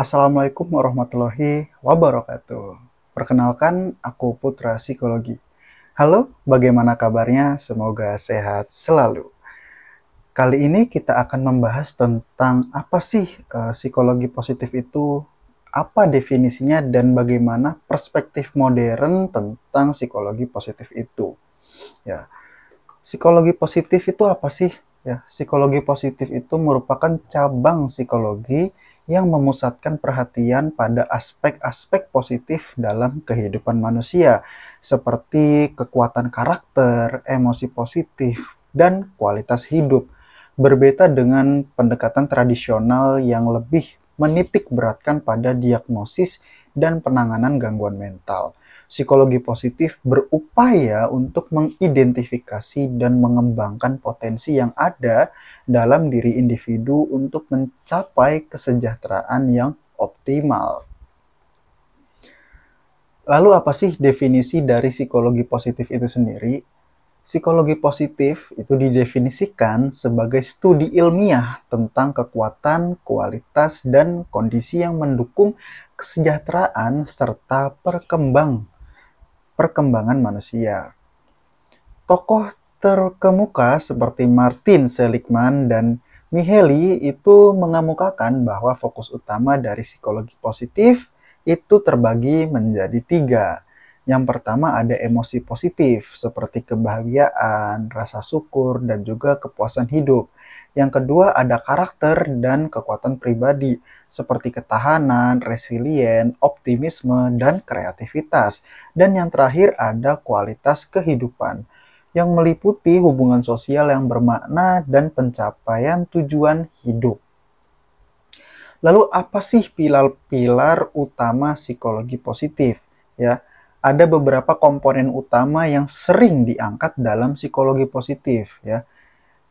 Assalamualaikum warahmatullahi wabarakatuh. Perkenalkan, aku Putra Psikologi. Halo, bagaimana kabarnya? Semoga sehat selalu. Kali ini kita akan membahas tentang apa sih psikologi positif itu, apa definisinya, dan bagaimana perspektif modern tentang psikologi positif itu. Ya, psikologi positif itu apa sih? Ya, psikologi positif itu merupakan cabang psikologi yang memusatkan perhatian pada aspek-aspek positif dalam kehidupan manusia, seperti kekuatan karakter, emosi positif, dan kualitas hidup. Berbeda dengan pendekatan tradisional yang lebih menitik beratkan pada diagnosis dan penanganan gangguan mental. Psikologi positif berupaya untuk mengidentifikasi dan mengembangkan potensi yang ada dalam diri individu untuk mencapai kesejahteraan yang optimal. Lalu apa sih definisi dari psikologi positif itu sendiri? Psikologi positif itu didefinisikan sebagai studi ilmiah tentang kekuatan, kualitas, dan kondisi yang mendukung kesejahteraan serta perkembangan manusia. Tokoh terkemuka seperti Martin Seligman dan Mihaly itu mengemukakan bahwa fokus utama dari psikologi positif itu terbagi menjadi tiga. Yang pertama ada emosi positif seperti kebahagiaan, rasa syukur, dan juga kepuasan hidup. Yang kedua ada karakter dan kekuatan pribadi seperti ketahanan, resilien, optimisme, dan kreativitas. Dan yang terakhir ada kualitas kehidupan yang meliputi hubungan sosial yang bermakna dan pencapaian tujuan hidup. Lalu apa sih pilar-pilar utama psikologi positif? Ya, ada beberapa komponen utama yang sering diangkat dalam psikologi positif ya.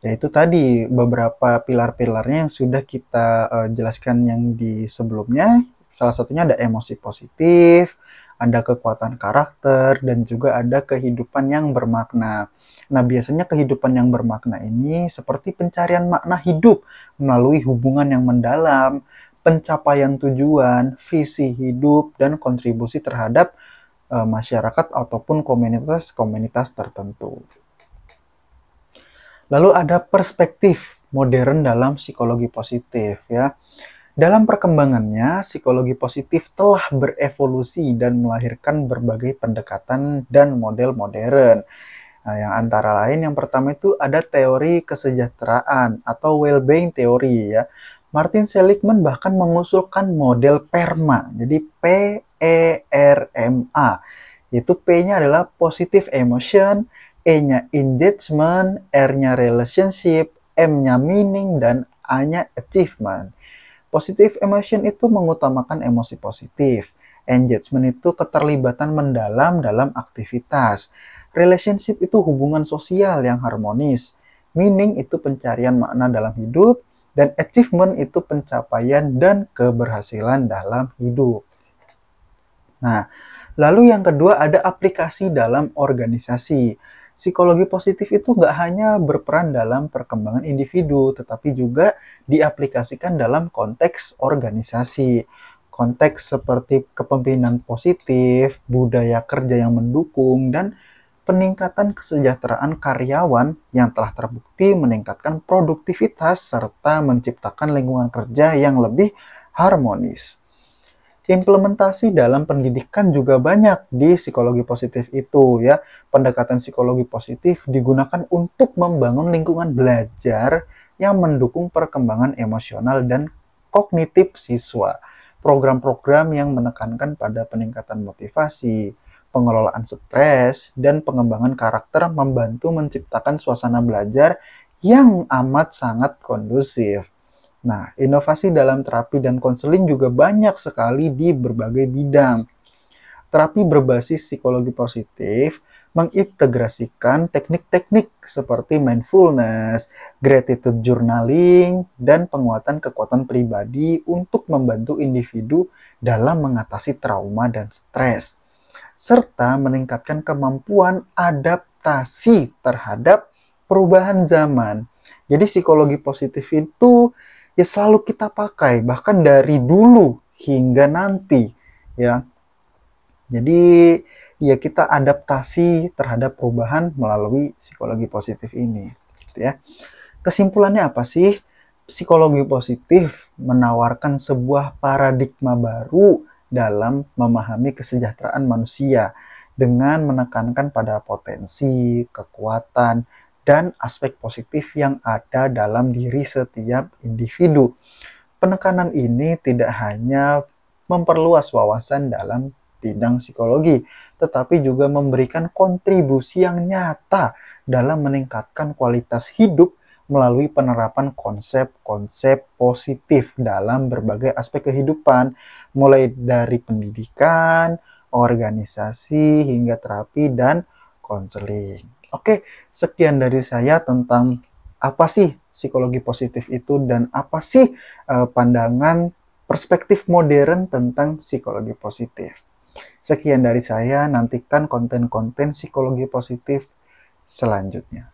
Yaitu tadi beberapa pilar-pilarnya yang sudah kita jelaskan yang di sebelumnya. Salah satunya ada emosi positif, ada kekuatan karakter, dan juga ada kehidupan yang bermakna. Nah, biasanya kehidupan yang bermakna ini seperti pencarian makna hidup melalui hubungan yang mendalam, pencapaian tujuan, visi hidup, dan kontribusi terhadap masyarakat ataupun komunitas-komunitas tertentu. Lalu ada perspektif modern dalam psikologi positif ya. Dalam perkembangannya, psikologi positif telah berevolusi dan melahirkan berbagai pendekatan dan model modern. Nah, yang antara lain yang pertama itu ada teori kesejahteraan atau well-being teori ya. Martin Seligman bahkan mengusulkan model PERMA. Jadi PERMA. Itu P-nya adalah positive emotion, E-nya engagement, R-nya relationship, M-nya meaning, dan A-nya achievement. Positive emotion itu mengutamakan emosi positif. Engagement itu keterlibatan mendalam dalam aktivitas. Relationship itu hubungan sosial yang harmonis. Meaning itu pencarian makna dalam hidup. Dan achievement itu pencapaian dan keberhasilan dalam hidup. Nah, lalu yang kedua ada aplikasi dalam organisasi. Psikologi positif itu nggak hanya berperan dalam perkembangan individu, tetapi juga diaplikasikan dalam konteks organisasi. Konteks seperti kepemimpinan positif, budaya kerja yang mendukung, dan peningkatan kesejahteraan karyawan yang telah terbukti meningkatkan produktivitas serta menciptakan lingkungan kerja yang lebih harmonis. Implementasi dalam pendidikan juga banyak di psikologi positif itu ya. Pendekatan psikologi positif digunakan untuk membangun lingkungan belajar yang mendukung perkembangan emosional dan kognitif siswa. Program-program yang menekankan pada peningkatan motivasi, pengelolaan stres, dan pengembangan karakter membantu menciptakan suasana belajar yang amat sangat kondusif. Nah, inovasi dalam terapi dan konseling juga banyak sekali di berbagai bidang. Terapi berbasis psikologi positif mengintegrasikan teknik-teknik seperti mindfulness, gratitude journaling, dan penguatan kekuatan pribadi untuk membantu individu dalam mengatasi trauma dan stres, serta meningkatkan kemampuan adaptasi terhadap perubahan zaman. Jadi psikologi positif itu ya selalu kita pakai, bahkan dari dulu hingga nanti, ya. Jadi ya kita adaptasi terhadap perubahan melalui psikologi positif ini, gitu ya. Kesimpulannya apa sih? Psikologi positif menawarkan sebuah paradigma baru dalam memahami kesejahteraan manusia dengan menekankan pada potensi, kekuatan, dan aspek positif yang ada dalam diri setiap individu. Penekanan ini tidak hanya memperluas wawasan dalam bidang psikologi, tetapi juga memberikan kontribusi yang nyata dalam meningkatkan kualitas hidup melalui penerapan konsep-konsep positif dalam berbagai aspek kehidupan, mulai dari pendidikan, organisasi, hingga terapi dan konseling. Oke, sekian dari saya tentang apa sih psikologi positif itu dan apa sih pandangan perspektif modern tentang psikologi positif. Sekian dari saya, nantikan konten-konten psikologi positif selanjutnya.